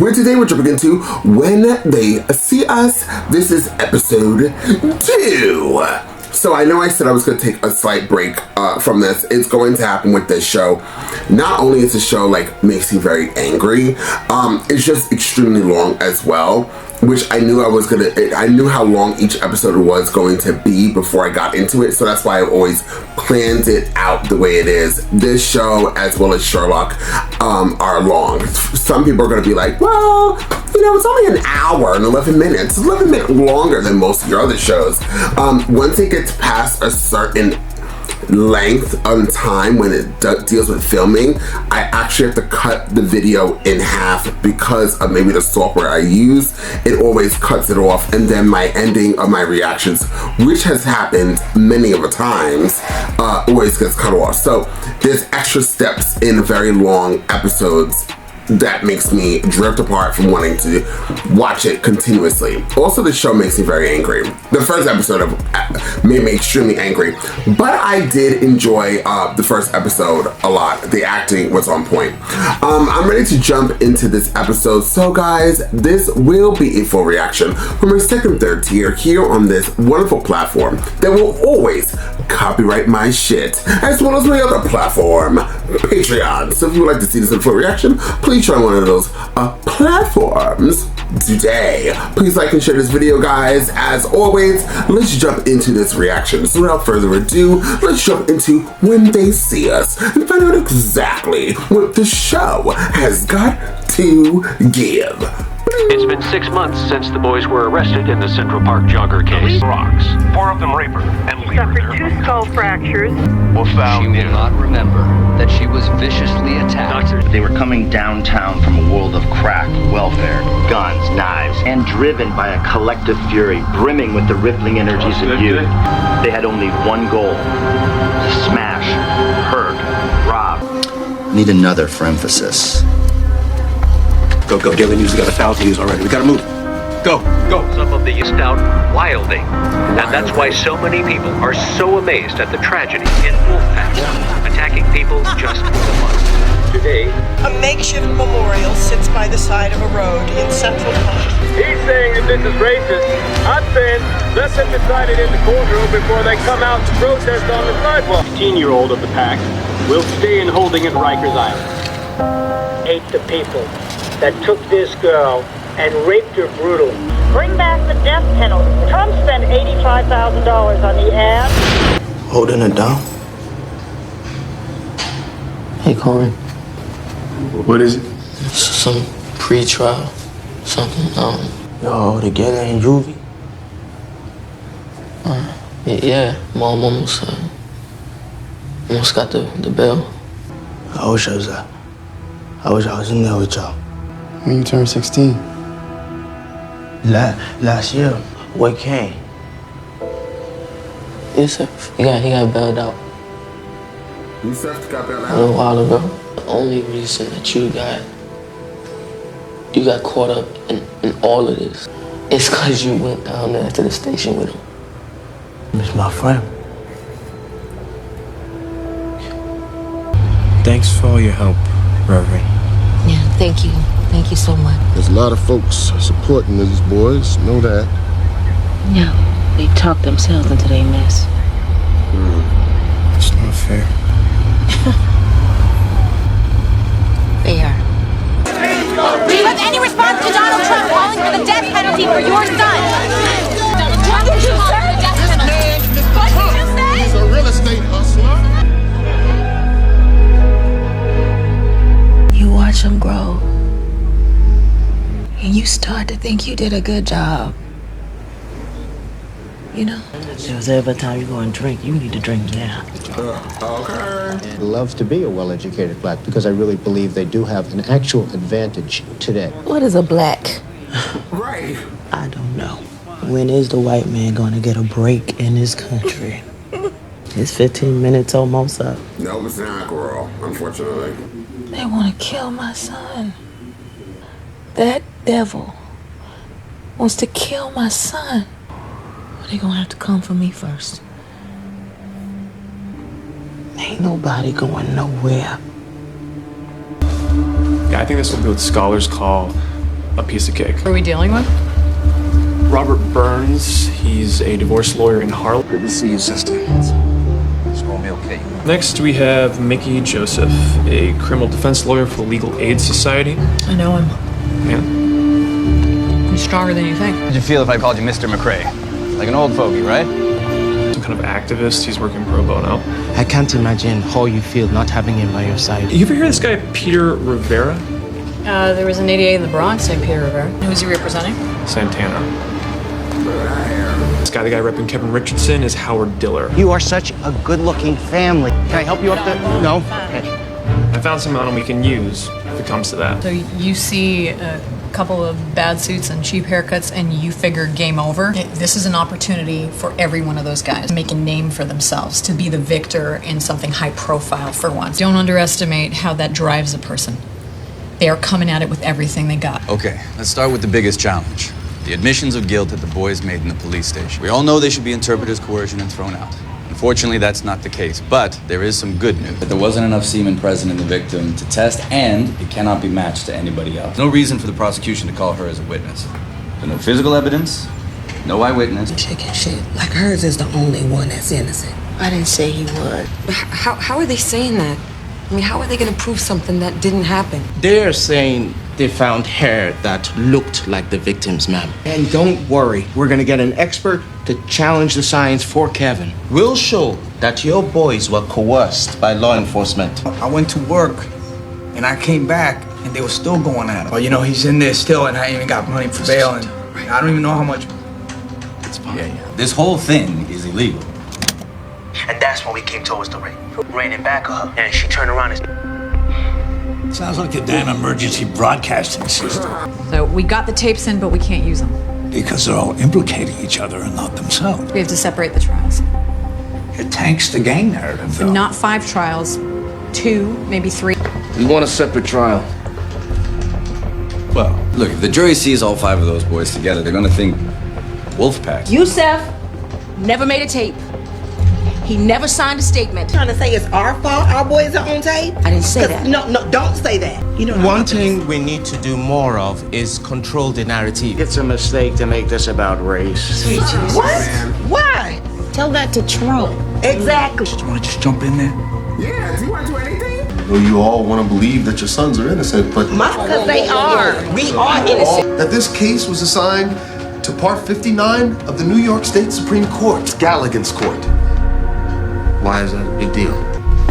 where today we're jumping into When They See Us. This is episode 2. So I know I said I was going to take a slight break from this. It's going to happen with this show. Not only is the show makes me very angry, it's just extremely long as well, which I knew I knew how long each episode was going to be before I got into it, so that's why I always planned it out the way it is. This show, as well as Sherlock, are long. Some people are going to be like, well, it's only an hour and 11 minutes. It's 11 minutes longer than most of your other shows. Once it gets past a certain length on time when it deals with filming, I actually have to cut the video in half because of maybe the software I use. It always cuts it off, and then my ending of my reactions, which has happened many of the times, always gets cut off. So there's extra steps in very long episodes that makes me drift apart from wanting to watch it continuously. Also, the show makes me very angry. The first episode made me extremely angry, but I did enjoy the first episode a lot. The acting was on point. I'm ready to jump into this episode. So guys, this will be a full reaction from my second, third tier here on this wonderful platform that will always copyright my shit, as well as my other platform, Patreon. So if you would like to see this in full reaction, please try one of those platforms today. Please like and share this video, guys. As always, let's jump into this reaction. So without further ado, let's jump into When They See Us and find out exactly what the show has got to give. It's been 6 months since the boys were arrested in the Central Park jogger case. Rocks. 4 of them rape her and leave her suffered 2 skull fractures. Were found She will not remember that she was viciously attacked. They were coming downtown from a world of crack, welfare, guns, knives, and driven by a collective fury brimming with the rippling energies of youth. They had only one goal: to smash, hurt, rob. Need another for emphasis. Go. Daily News has got 1,000 views already. We gotta move. Go. Some of these out wilding. And that's why so many people are so amazed at the tragedy in Wolfpack, attacking people just for the fun. Today, A makeshift memorial sits by the side of a road in Central Park. He's saying that this is racist. I'm saying let them decide it in the courtroom before they come out to protest on the sidewalk. 15-year-old of the pack will stay in holding at Rikers Island. Hate the people that took this girl and raped her brutally. Bring back the death penalty. Trump spent $85,000 on the ad. Holding it down? Hey, Corey. What is it? Some pre-trial. Something, Yo, together in juvie? Yeah, Mom almost got the bail. I wish I was in there with y'all. When you turned 16? Last year. What came? Yusuf, he got bailed out. Yusuf got bailed A out? little while ago. The only reason that you got caught up in all of this is because you went down there to the station with him. He's my friend. Thanks for all your help, Reverend. Yeah, thank you. Thank you so much. There's a lot of folks supporting these boys, know that. No, they talked themselves into their mess. It's not fair. Fair. Do you have any response to Donald Trump calling for the death penalty for your son? What did you say? What did you say? He's a real estate hustler. You watch them grow, and you start to think you did a good job. If there's ever a time you go and drink, you need to drink now. Okay. Love to be a well-educated black because I really believe they do have an actual advantage today. What is a black? Right. I don't know. When is the white man going to get a break in this country? It's 15 minutes almost up. No, it's not, girl, unfortunately. They want to kill my son. That devil wants to kill my son. They're gonna have to come for me first. Ain't nobody going nowhere. Yeah, I think this will be what scholars call a piece of cake. Who are we dealing with? Robert Burns. He's a divorce lawyer in Harlem. Good to see you, sister. It's gonna be okay. Next, we have Mickey Joseph, a criminal defense lawyer for Legal Aid Society. I know him. Yeah. He's stronger than you think. How'd you feel if I called you Mr. McRae? Like an old fogey, right? Some kind of activist. He's working pro bono. I can't imagine how you feel not having him by your side. You ever hear this guy, Peter Rivera? There was an 88 in the Bronx named Peter Rivera. Who's he representing? Santana. This guy, the guy repping Kevin Richardson, is Howard Diller. You are such a good-looking family. Can I help you up there? No? Okay. I found some model we can use if it comes to that. So you see a couple of bad suits and cheap haircuts and you figure game over. This is an opportunity for every one of those guys to make a name for themselves, to be the victor in something high profile for once. Don't underestimate how that drives a person. They are coming at it with everything they got. Okay, let's start with the biggest challenge. The admissions of guilt that the boys made in the police station. We all know they should be interpreted as coercion and thrown out. Unfortunately, that's not the case, but there is some good news. That there wasn't enough semen present in the victim to test, and it cannot be matched to anybody else. No reason for the prosecution to call her as a witness. So no physical evidence, no eyewitness. Chicken shit. Like hers is the only one that's innocent. I didn't say he would. How are they saying that? I mean, how are they going to prove something that didn't happen? They're saying they found hair that looked like the victim's map. And don't worry, we're gonna get an expert to challenge the science for Kevin. We'll show that your boys were coerced by law enforcement. I went to work and I came back and they were still going at him. Well, you know, he's in there still and I even got money for bail and I don't even know how much. It's fine. Yeah. This whole thing is illegal. And that's when we came towards the ring. Ran it back on her, and she turned around and... Sounds like the damn emergency broadcasting system. So we got the tapes in, but we can't use them. Because they're all implicating each other and not themselves. We have to separate the trials. It tanks the gang narrative, though. Not 5 trials, 2, maybe 3. We want a separate trial. Well, look, if the jury sees all 5 of those boys together, they're gonna think Wolfpack. Yusef never made a tape. He never signed a statement. Trying to say it's our fault our boys are on tape? I didn't say that. No, don't say that. You know. One thing we need to do more of is control the narrative. It's a mistake to make this about race. Sweet Jesus. What? Why? Tell that to Trump. Exactly. You want to just jump in there? Yeah, do you want to do anything? Well, you all want to believe that your sons are innocent, but... Because they are. We are innocent. That this case was assigned to Part 59 of the New York State Supreme Court, Galligan's Court. Why is that a big deal?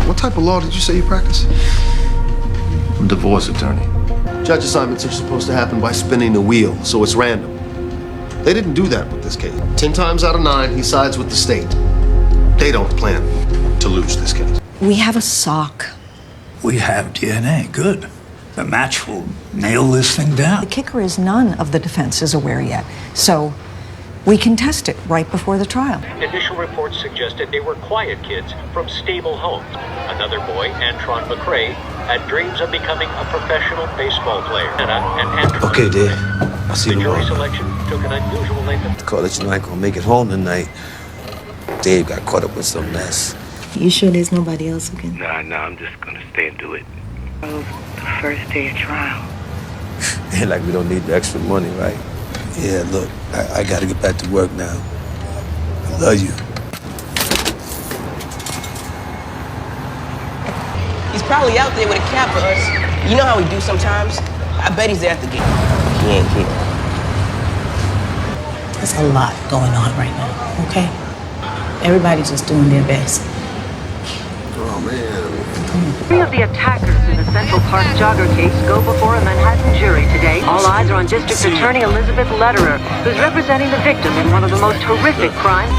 What type of law did you say you practice? I'm a divorce attorney. Judge assignments are supposed to happen by spinning the wheel, so it's random. They didn't do that with this case. 10 times out of 9, he sides with the state. They don't plan to lose this case. We have a sock. We have DNA. Good. The match will nail this thing down. The kicker is none of the defense is aware yet. So we can test it right before the trial. Initial reports suggested they were quiet kids from stable homes. Another boy, Antron McRae, had dreams of becoming a professional baseball player. Okay, Dave. I'll see you The jury tomorrow. selection took an unusual length of Call that you're not gonna make it home tonight. Dave got caught up with some mess. You sure there's nobody else who can? Nah, I'm just gonna stay and do it. The first day of trial. Ain't like we don't need the extra money, right? Yeah, look, I gotta get back to work now. I love you. He's probably out there with a cap for us. You know how we do sometimes? I bet he's there at the gate. He ain't here. There's a lot going on right now, okay? Everybody's just doing their best. Oh, man. 3 of the attackers in the Central Park jogger case go before a Manhattan jury today. All eyes are on District Attorney Elizabeth Lederer, who's representing the victim in one of the most horrific crimes.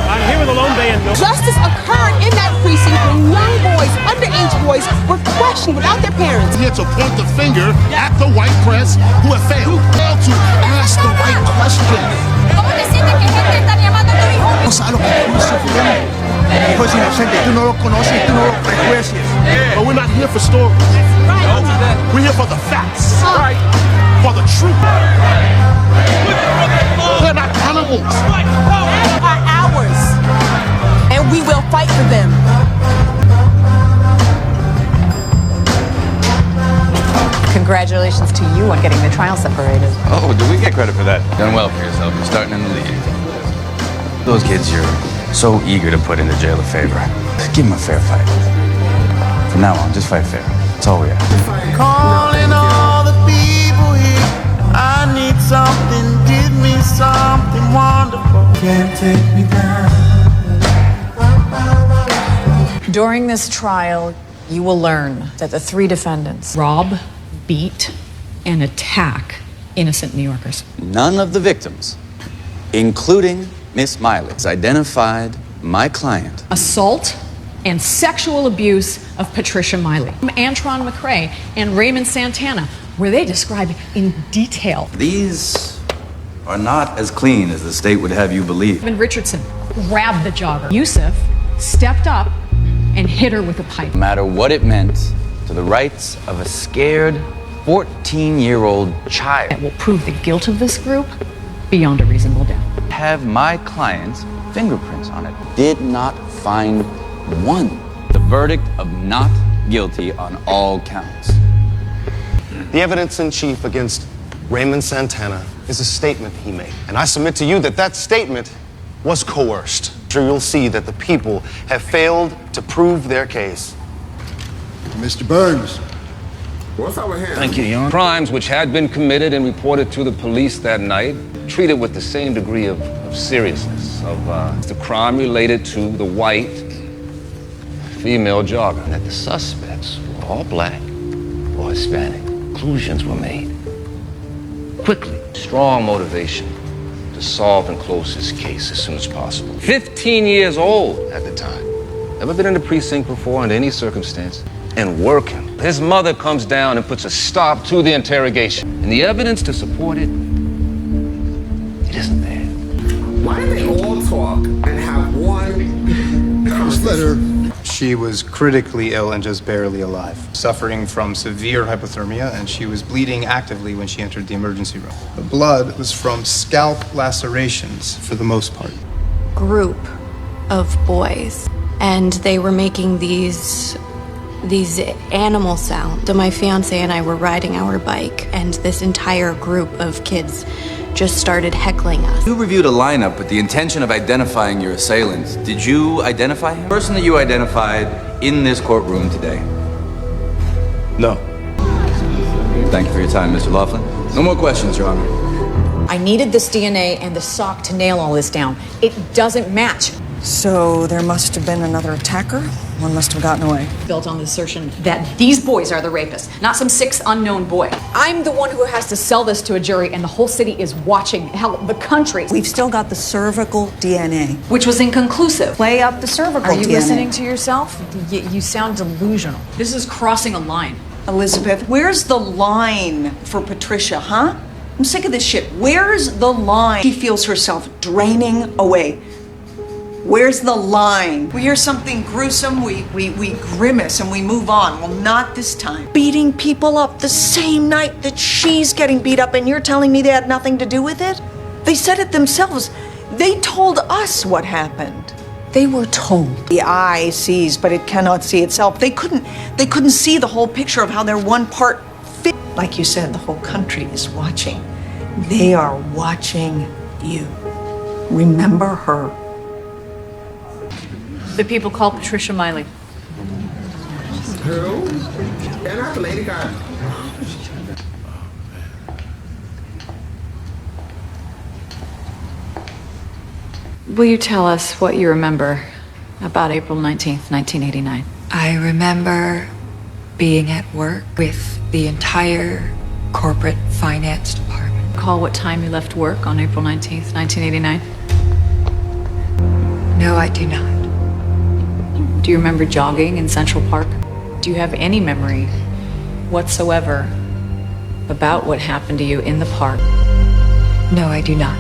I'm here with a lone band. Justice occurred in that precinct when young boys, underage boys, were questioned without their parents. Here to point the finger at the white press who have failed to ask the right question. A lo que tú sufrieron. Hijo es inocente, tú no lo conoces, tú no lo prejueces. But we're not here for stories. We're here for the facts. Right. For the truth. They're not animals. Are ours, and we will fight for them. trial separated. Oh, do we get credit for that? Done well for yourself. You're starting in the lead. Those kids you're so eager to put into jail a favor. Give them a fair fight. From now on, just fight fair. That's all we ask. Calling all the people here. I need something, give me something wonderful. Can't take me down. During this trial, you will learn that the 3 defendants rob, beat, and attack innocent New Yorkers. None of the victims, including Miss Miley, has identified my client. Assault and sexual abuse of Patricia Miley. Antron McRae and Raymond Santana, where they describe in detail. These are not as clean as the state would have you believe. Evan Richardson grabbed the jogger. Yusuf stepped up and hit her with a pipe. No matter what it meant to the rights of a scared 14-year-old child. It will prove the guilt of this group beyond a reasonable doubt. Have my client's fingerprints on it. Did not find one. The verdict of not guilty on all counts. The evidence in chief against Raymond Santana is a statement he made. And I submit to you that that statement was coerced. You'll see that the people have failed to prove their case. Mr. Burns. What's up with him? Thank you, Young. Crimes which had been committed and reported to the police that night, treated with the same degree of seriousness of the crime related to the white female jogger. That the suspects were all black or Hispanic. Conclusions were made. Quickly. Strong motivation to solve and close this case as soon as possible. 15 years old at the time. Never been in the precinct before under any circumstance. And working. His mother comes down and puts a stop to the interrogation. And the evidence to support it, it isn't there. Why do they all talk and have one conversation? She was critically ill and just barely alive, suffering from severe hypothermia, and she was bleeding actively when she entered the emergency room. The blood was from scalp lacerations for the most part. Group of boys, and they were making these animal sounds. So my fiance and I were riding our bike, and this entire group of kids just started heckling us. You reviewed a lineup with the intention of identifying your assailant. Did you identify him? The person that you identified in this courtroom today? No. Thank you for your time, Mr. Laughlin. No more questions, Your Honor. I needed this DNA and the sock to nail all this down. It doesn't match. So there must have been another attacker? One must have gotten away. Built on the assertion that these boys are the rapists, not some 6 unknown boy. I'm the one who has to sell this to a jury, and the whole city is watching. Hell, the country. We've still got the cervical DNA. Which was inconclusive. Play up the cervical DNA. Are you listening to yourself? You sound delusional. This is crossing a line. Elizabeth, where's the line for Patricia, huh? I'm sick of this shit. Where's the line? She feels herself draining away. Where's the line? We hear something gruesome, we grimace and we move on. Well, not this time. Beating people up the same night that she's getting beat up, and you're telling me they had nothing to do with it? They said it themselves. They told us what happened. They were told. The eye sees, but it cannot see itself. They couldn't see the whole picture of how their one part fit. Like you said, the whole country is watching. They are watching you. Remember her. The people call Patricia Miley. Who? And our lady got. Will you tell us what you remember about April 19th, 1989? I remember being at work with the entire corporate finance department. Recall what time you left work on April 19th, 1989? No, I do not. Do you remember jogging in Central Park? Do you have any memory whatsoever about what happened to you in the park? No, I do not.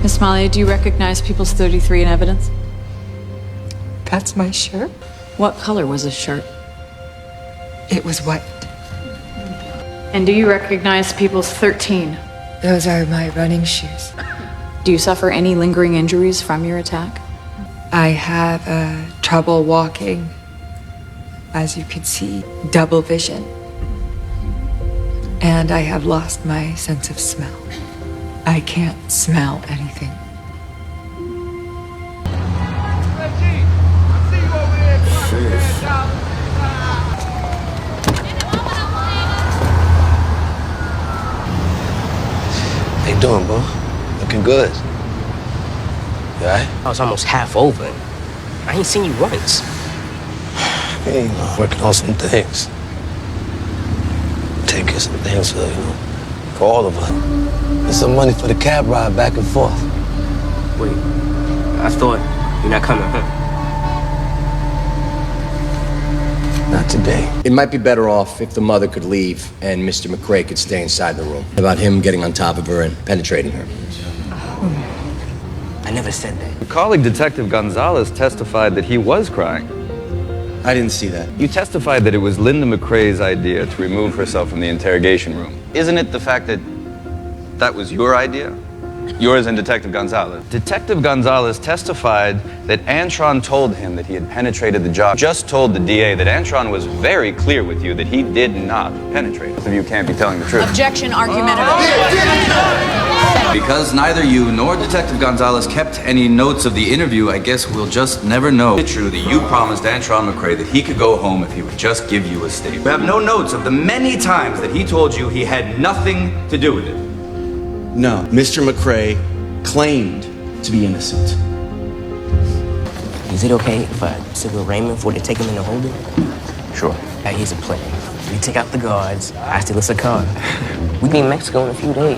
Miss Miley, do you recognize People's 33 in evidence? That's my shirt. What color was his shirt? It was white. And do you recognize People's 13? Those are my running shoes. Do you suffer any lingering injuries from your attack? I have a trouble walking. As you can see, double vision. And I have lost my sense of smell. I can't smell anything. How you doing, bro? Looking good. You alright? I was almost half over. I ain't seen you once. Hey, working on some things. Taking some things for all of us. There's some money for the cab ride back and forth. Wait, I thought you're not coming, huh? Not today. It might be better off if the mother could leave and Mr. McRae could stay inside the room. About him getting on top of her and penetrating her. I never said that. Your colleague, Detective Gonzalez, testified that he was crying. I didn't see that. You testified that it was Linda McRae's idea to remove herself from the interrogation room. Isn't it the fact that that was your idea? Yours and Detective Gonzalez. Detective Gonzalez testified that Antron told him that he had penetrated the jaw. Just told the DA that Antron was very clear with you that he did not penetrate. Both of you can't be telling the truth. Objection, argumentative. Because neither you nor Detective Gonzalez kept any notes of the interview, I guess we'll just never know. It's true that you promised Antron McRae that he could go home if he would just give you a statement. We have no notes of the many times that he told you he had nothing to do with it. No, Mr. McRae claimed to be innocent. Is it okay if I sit with Raymond before they take him into holding? Sure. Here's a plan. We take out the guards, I steal us a car. We be in Mexico in a few days.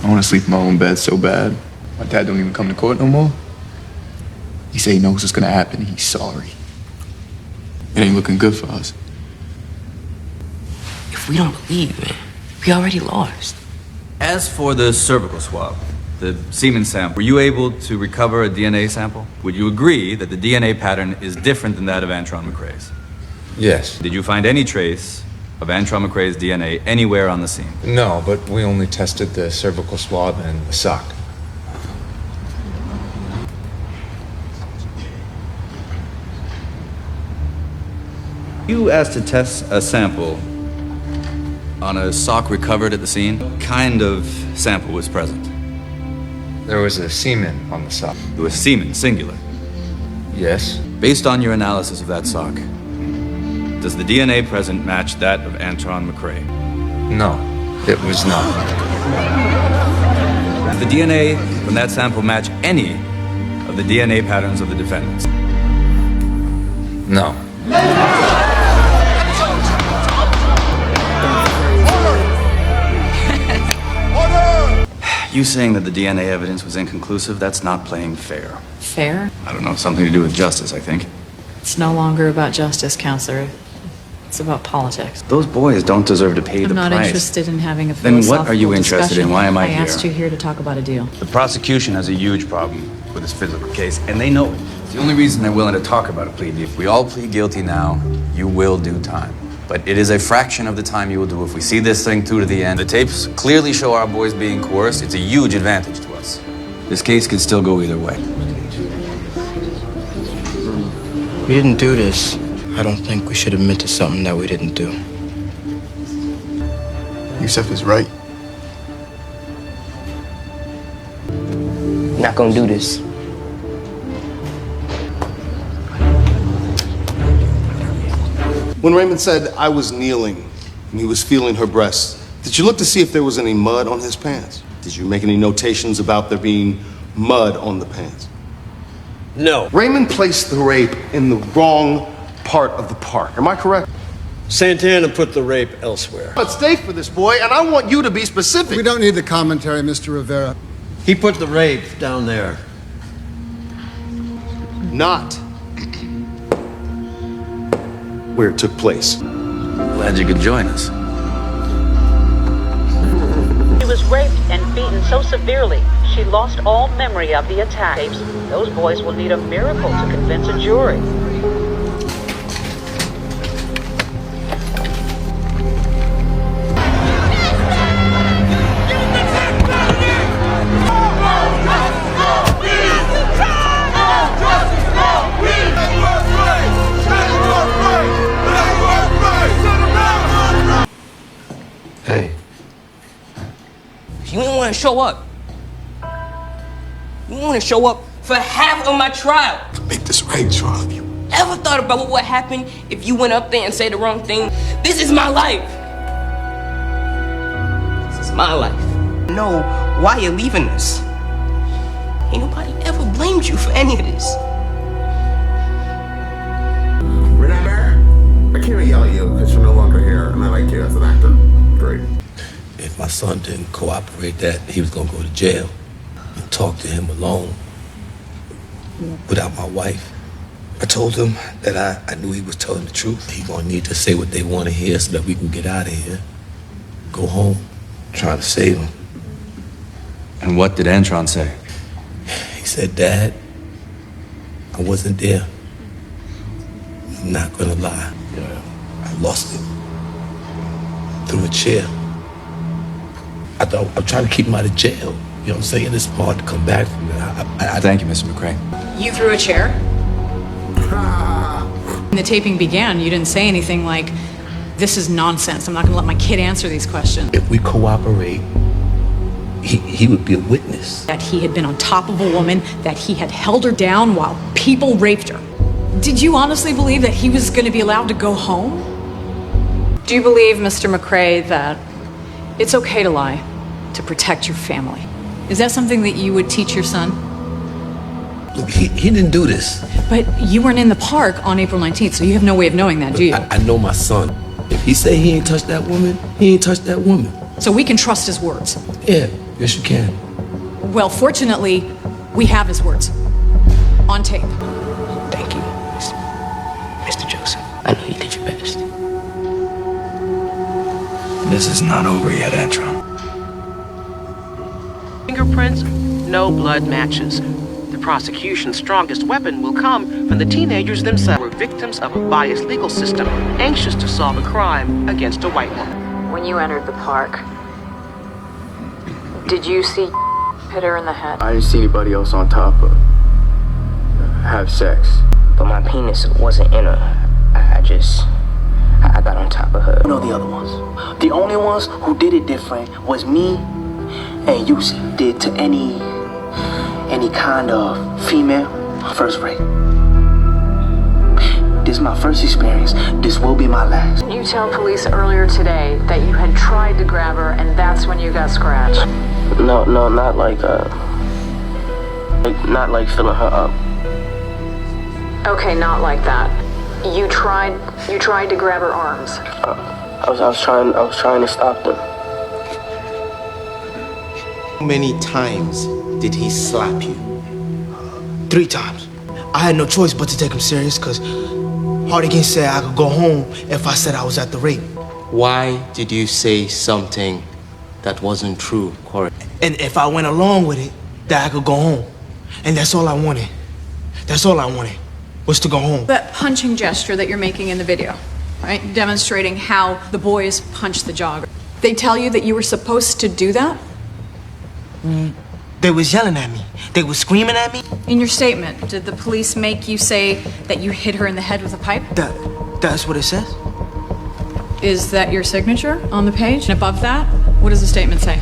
I want to sleep in my own bed so bad. My dad don't even come to court no more. He say he knows what's gonna happen. He's sorry. It ain't looking good for us. If we don't believe, man, we already lost. As for the cervical swab, the semen sample, were you able to recover a DNA sample? Would you agree that the DNA pattern is different than that of Antron McRae's? Yes. Did you find any trace of Antron McRae's DNA anywhere on the scene? No, but we only tested the cervical swab and the sock. You asked to test a sample on a sock recovered at the scene. What kind of sample was present? There was a semen on the sock. It was semen, singular. Yes. Based on your analysis of that sock, does the DNA present match that of Antron McRae? No, it was not. Did the DNA from that sample match any of the DNA patterns of the defendants? No. You saying that the DNA evidence was inconclusive, that's not playing fair. Fair? I don't know, something to do with justice, I think. It's no longer about justice, counselor. It's about politics. Those boys don't deserve to pay the I'm not price. interested in having a Then philosophical what are you interested discussion. in? Why am I here? I asked you here to talk about a deal. The prosecution has a huge problem with this physical case, and they know it. It's the only reason they're willing to talk about a plea deal. If we all plead guilty now, you will do time. But it is a fraction of the time you will do if we see this thing through to the end. The tapes clearly show our boys being coerced. It's a huge advantage to us. This case could still go either way. We didn't do this. I don't think we should admit to something that we didn't do. Yusef is right. Not gonna do this. When Raymond said I was kneeling and he was feeling her breasts, did you look to see if there was any mud on his pants? Did you make any notations about there being mud on the pants? No. Raymond placed the rape in the wrong part of the park. Am I correct? Santana put the rape elsewhere. At stake for this boy, and I want you to be specific. We don't need the commentary, Mr. Rivera. He put the rape down there. Not where it took place. Glad you could join us. She was raped and beaten so severely, she lost all memory of the attack. Those boys will need a miracle to convince a jury. show up. You want to show up for half of my trial. Make this right, Charles. Ever thought about what would happen if you went up there and said the wrong thing? This is my life. This is my life. Know why you're leaving this. Ain't nobody ever blamed you for any of this. Remember? I can't yell at you because you're no longer here and I like you as an actor. Great. If my son didn't cooperate, that he was gonna go to jail. And talk to him alone without my wife. I told him that I knew he was telling the truth. He gonna need to say what they want to hear so that we can get out of here. Go home. Trying to save him. And what did Antron say? He said, Dad, I wasn't there. I'm not gonna lie. I lost it. Through a chair. I thought I'm trying to keep him out of jail. You know what I'm saying? It's hard to come back from it. Thank you, Mr. McRae. You threw a chair? When the taping began, you didn't say anything like, this is nonsense. I'm not gonna let my kid answer these questions. If we cooperate, he would be a witness. That he had been on top of a woman, that he had held her down while people raped her. Did you honestly believe that he was gonna be allowed to go home? Do you believe, Mr. McRae, that it's okay to lie to protect your family? Is that something that you would teach your son? Look, he didn't do this. But you weren't in the park on April 19th, so you have no way of knowing that, do you? I know my son. If he say he ain't touched that woman, he ain't touched that woman. So we can trust his words? Yeah, yes you can. Well, fortunately, we have his words. On tape. Thank you, Mr. Joseph. I know you did your best. This is not over yet, Antron. Fingerprints, no blood matches. The prosecution's strongest weapon will come from the teenagers themselves, who were victims of a biased legal system, anxious to solve a crime against a white woman. When you entered the park, did you see hit her in the head? I didn't see anybody else on top of her have sex. But my penis wasn't in her. I got on top of her. No, the other ones. The only ones who did it different was me and Yusuf did to any kind of female first rape. This is my first experience. This will be my last. You tell police earlier today that you had tried to grab her and that's when you got scratched. No, not like filling her up. Okay, not like that. You tried to grab her arms. I was trying to stop them. How many times did he slap you? 3 times. I had no choice but to take him serious because Hardigan said I could go home if I said I was at the rape. Why did you say something that wasn't true, Corey? And if I went along with it, that I could go home. And that's all I wanted. That's all I wanted, was to go home. That punching gesture that you're making in the video, right? Demonstrating how the boys punched the jogger. They tell you that you were supposed to do that? They was yelling at me. They was screaming at me. In your statement, did the police make you say that you hit her in the head with a pipe? That's what it says. Is that your signature on the page? And above that, what does the statement say?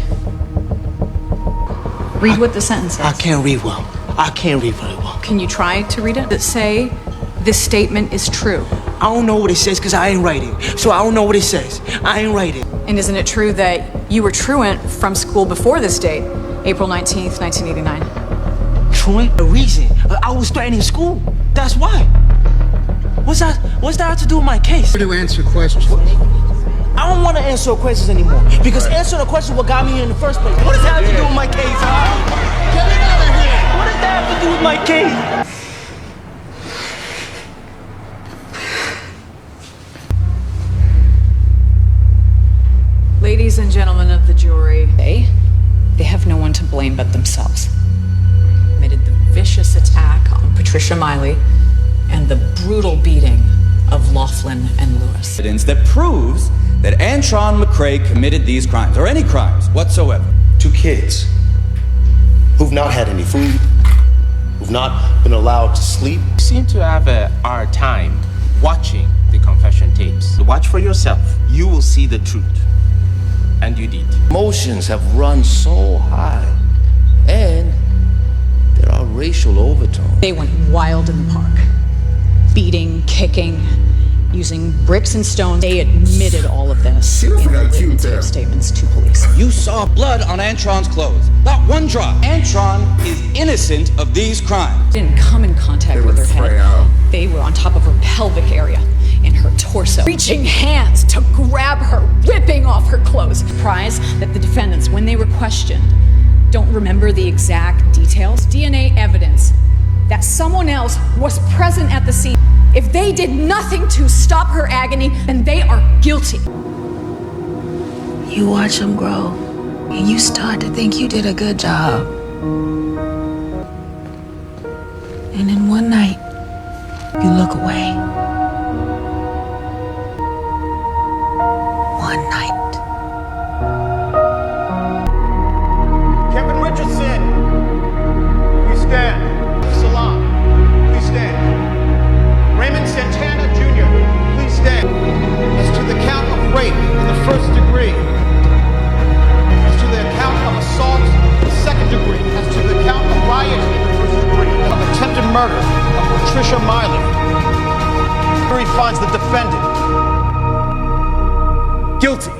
Read what the sentence says. I can't read well. I can't read very well. Can you try to read it? Does it say this statement is true? I don't know what it says because I ain't write it. So I don't know what it says. I ain't write it. And isn't it true that you were truant from school before this date, April 19th, 1989? Truant? A reason. I was threatening school. That's why. What's that have to do with my case? To answer questions. I don't want to answer questions anymore because answering a question what got me here in the first place. What does that have to do with my case, huh? Get it out of here! What does that have to do with my case? Ladies and gentlemen of the jury, they have no one to blame but themselves. Committed the vicious attack on Patricia Miley and the brutal beating of Laughlin and Lewis. Evidence that proves that Antron McRae committed these crimes, or any crimes whatsoever. 2 kids who've not had any food, who've not been allowed to sleep. You seem to have a hard time watching the confession tapes. Watch for yourself. You will see the truth. And you did. Emotions have run so high, and there are racial overtones. They went wild in the park. Beating, kicking, using bricks and stones. They admitted all of this in their written statements to police. You saw blood on Antron's clothes. Not one drop. Antron is innocent of these crimes. Didn't come in contact with her head. They were on top of her pelvic area, in her torso, reaching hands to grab her, ripping off her clothes. Surprised that the defendants, when they were questioned, don't remember the exact details. DNA evidence that someone else was present at the scene. If they did nothing to stop her agony, then they are guilty. You watch them grow, and you start to think you did a good job. And then one night, you look away. One night. Kevin Richardson, please stand. Salam, please stand. Raymond Santana Jr., please stand. As to the count of rape in the first degree, as to the count of assault in the second degree, as to the count of riot in the first degree, of attempted murder of Patricia Miley, the jury finds the defendant guilty.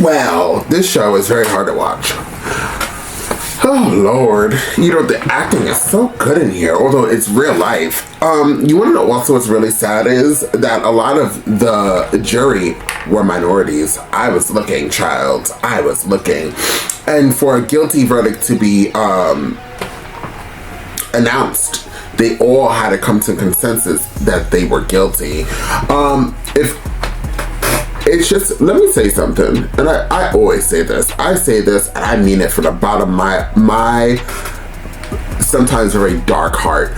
Well, this show is very hard to watch. Oh Lord, you know, the acting is so good in here, although it's real life. You want to know also what's really sad is that a lot of the jury were minorities. I was looking, child. I was looking. And for a guilty verdict to be announced, they all had to come to consensus that they were guilty. It's just, let me say something, and I always say this. I say this, and I mean it from the bottom of my sometimes very dark heart.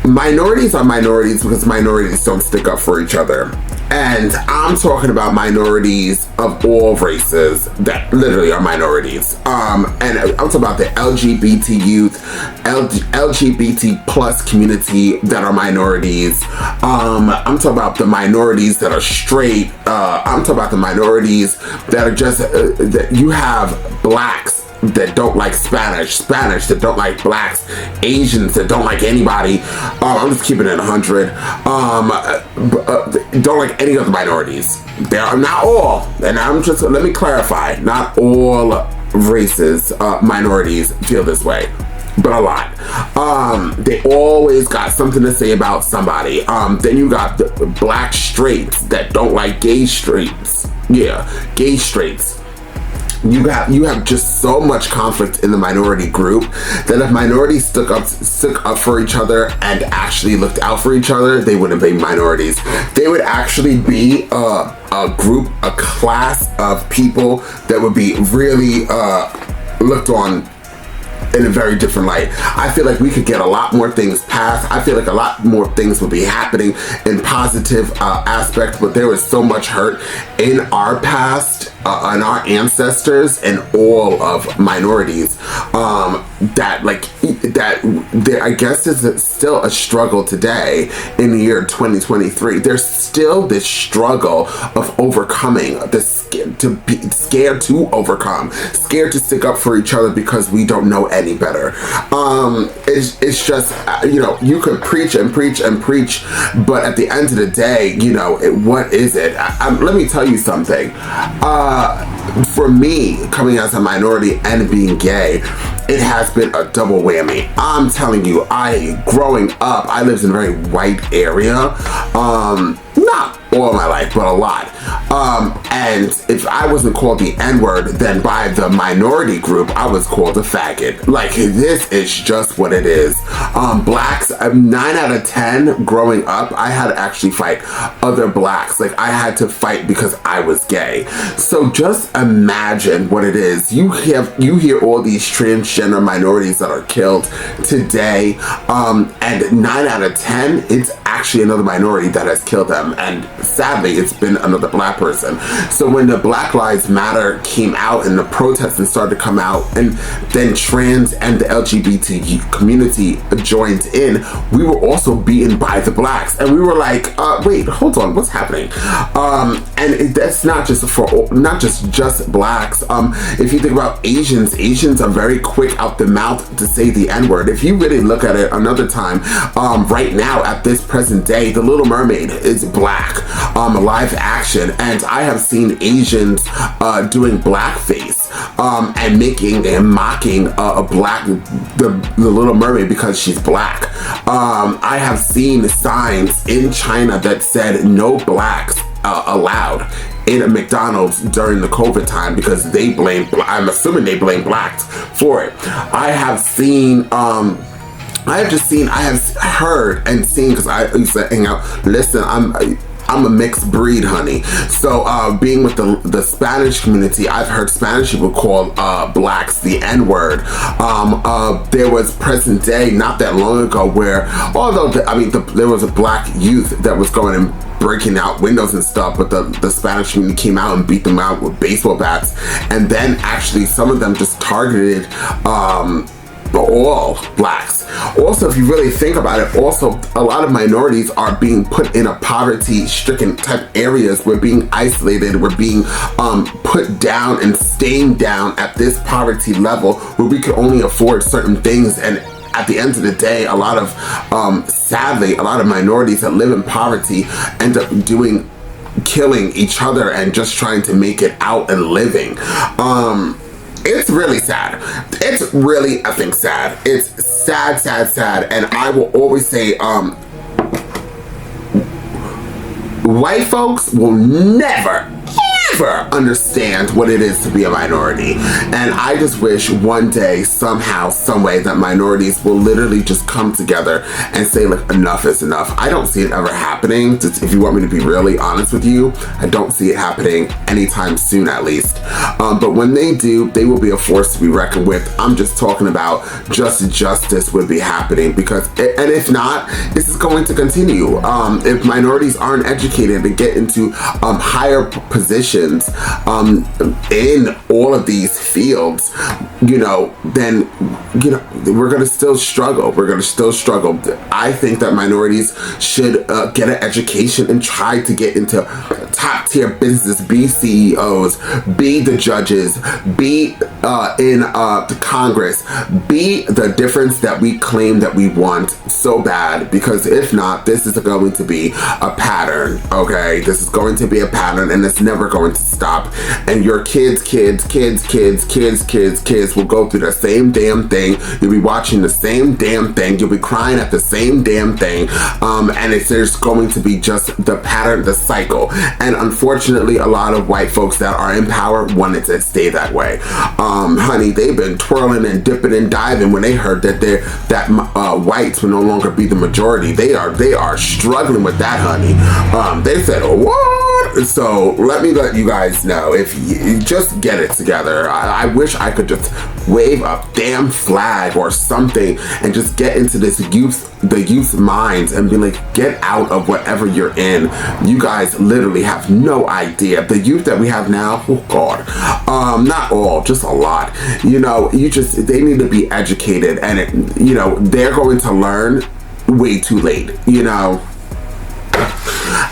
Minorities are minorities because minorities don't stick up for each other. And I'm talking about minorities of all races that literally are minorities. And I'm talking about the LGBT youth, LGBT plus community that are minorities. I'm talking about the minorities that are straight. I'm talking about the minorities that are just, that you have blacks that don't like Spanish that don't like blacks, Asians that don't like anybody. I'm just keeping it 100. Don't like any of the minorities. They are not all, and let me clarify, not all races, minorities feel this way, but a lot. They always got something to say about somebody. Then you got the black straights that don't like gay straights. Yeah, gay straights. You have just so much conflict in the minority group that if minorities stuck up for each other and actually looked out for each other, they wouldn't be minorities. They would actually be a group, a class of people that would be really looked on in a very different light. I feel like we could get a lot more things passed. I feel like a lot more things would be happening in positive aspects, but there was so much hurt in our past, and our ancestors and all of minorities, that I guess is still a struggle today in the year 2023. There's still this struggle of overcoming this, to be scared to overcome, scared to stick up for each other because we don't know any better. It's just, you know, you could preach and preach and preach, but at the end of the day, you know, what is it? Let me tell you something. For me, coming as a minority and being gay, it has been a double whammy. I'm telling you, growing up, I lived in a very white area. Not all my life, but a lot. And if I wasn't called the N-word, then by the minority group, I was called a faggot. Like, this is just what it is. Blacks, 9 out of 10 growing up, I had to actually fight other blacks. Like, I had to fight because I was gay. So just imagine what it is. You hear all these transgender minorities that are killed today, and 9 out of 10, it's actually another minority that has killed them, and sadly it's been another black person. So when the Black Lives Matter came out and the protests started to come out, and then trans and the LGBT community joined in, we were also beaten by the blacks, and we were like, wait, hold on, what's happening? And that's not just just blacks. If you think about Asians are very quick out the mouth to say the N-word. If you really look at it another time, right now at this present day, The Little Mermaid is black, live action, and I have seen Asians doing blackface and making and mocking the Little Mermaid because she's black. I have seen signs in China that said no blacks allowed in a McDonald's during the COVID time because I'm assuming they blame blacks for it. I have heard and seen, because I used to hang out. Listen, I'm a mixed breed, honey. So being with the Spanish community, I've heard Spanish people call blacks the N-word. There was present day not that long ago where, although there was a black youth that was going and breaking out windows and stuff, but the Spanish community came out and beat them out with baseball bats, and then actually some of them just targeted all blacks. Also, if you really think about it, also a lot of minorities are being put in a poverty-stricken type areas. We're being isolated. We're being put down and staying down at this poverty level where we could only afford certain things. And at the end of the day, sadly, a lot of minorities that live in poverty end up killing each other and just trying to make it out and living. It's really sad. It's really, I think, sad. It's sad, sad, sad. And I will always say, white folks will never, ever understand what it is to be a minority. And I just wish one day, somehow, some way, that minorities will literally just come together and say, like, enough is enough. I don't see it ever happening. If you want me to be really honest with you, I don't see it happening anytime soon, at least. But when they do, they will be a force to be reckoned with. I'm just talking about justice would be happening, because, and if not, this is going to continue. If minorities aren't educated and get into higher positions in all of these fields, then we're gonna still struggle. I think that minorities should get an education and try to get into top tier business, be CEOs, be the judges, be in the Congress, be the difference that we claim that we want so bad. Because if not, this is going to be a pattern. Okay, this is going to be a pattern, and it's never going to stop. And your kids will go through the same damn thing. You'll be watching the same damn thing. You'll be crying at the same damn thing. And there's going to be just the pattern, the cycle. And unfortunately, a lot of white folks that are in power want it to stay that way. Honey, they've been twirling and dipping and diving when they heard that whites will no longer be the majority. They are struggling with that, honey. They said, what? So let you guys know, if you just get it together. I wish I could just wave a damn flag or something and just get into the youth's minds and be like, get out of whatever you're in. You guys literally have no idea. The youth that we have now, oh God, not all, just a lot. They need to be educated, and they're going to learn way too late.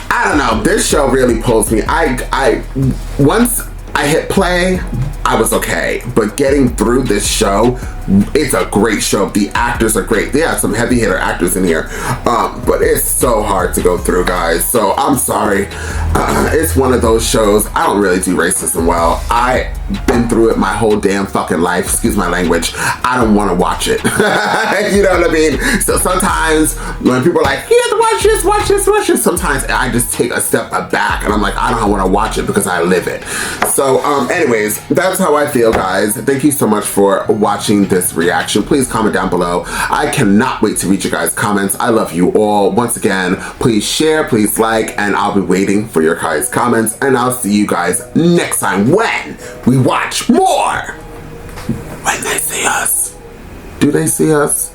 I don't know. This show really pulls me. Once I hit play, I was okay. But getting through this show, it's a great show. The actors are great. They have some heavy hitter actors in here. But it's so hard to go through, guys. So I'm sorry. It's one of those shows. I don't really do racism well. been through it my whole damn fucking life, excuse my language, I don't want to watch it. You know what I mean? So sometimes when people are like, you have to watch this, watch this, watch this, sometimes I just take a step back and I'm like, I don't want to watch it because I live it. So anyways, that's how I feel, guys. Thank you so much for watching this reaction. Please comment down below. I cannot wait to read your guys' comments. I love you all. Once again, please share, please like, and I'll be waiting for your guys' comments, and I'll see you guys next time when we watch more. When they see us. Do they see us?